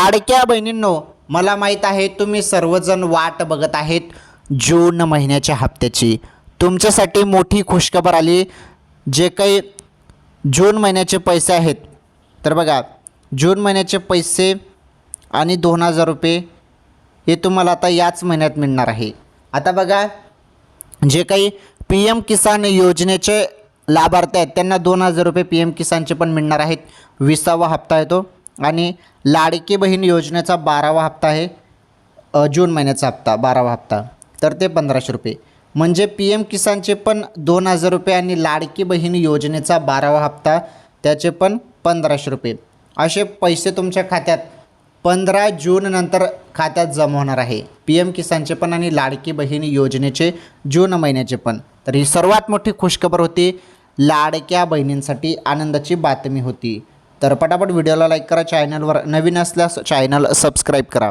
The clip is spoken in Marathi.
लाडक्या बहिणींनो, मला माहीत आहे तुम्ही सर्वजण वाट बघत आहेत जून महिन्याच्या हप्त्याची। तुमच्यासाठी मोठी खुशखबर आली। जे काही जून महिन्याचे पैसे आहेत, तर बघा जून महिन्याचे पैसे आणि 2000 रुपये हे तुम्हाला आता याच महिन्यात मिळणार आहे। आता बघा, जे काही पी एम किसान योजनेचे लाभार्थी आहेत त्यांना 2000 रुपये पी एम किसानचे पण मिळणार आहेत। 20वा हप्ता आहे तो। आणि लाडकी बहीण योजनेचा 12वा हप्ता आहे, जून महिन्याचा हप्ता 12वा हप्ता, तर ते 1500 रुपये। म्हणजे पी एम किसानचे पण 2000 रुपये आणि लाडकी बहीण योजनेचा 12वा हप्ता त्याचे पण 1500 रुपये असे पैसे तुमच्या खात्यात 15 जून नंतर खात्यात जमा होणार आहे। पी एम किसानचे पण आणि लाडकी बहीण योजनेचे जून महिन्याचे पण। तर ही सर्वात मोठी खुशखबर होती, लाडक्या बहिणींसाठी आनंदाची बातमी होती। तर पटापट व्हिडिओला लाईक करा, चॅनलवर नवीन असल्यास चॅनल सबस्क्राईब करा।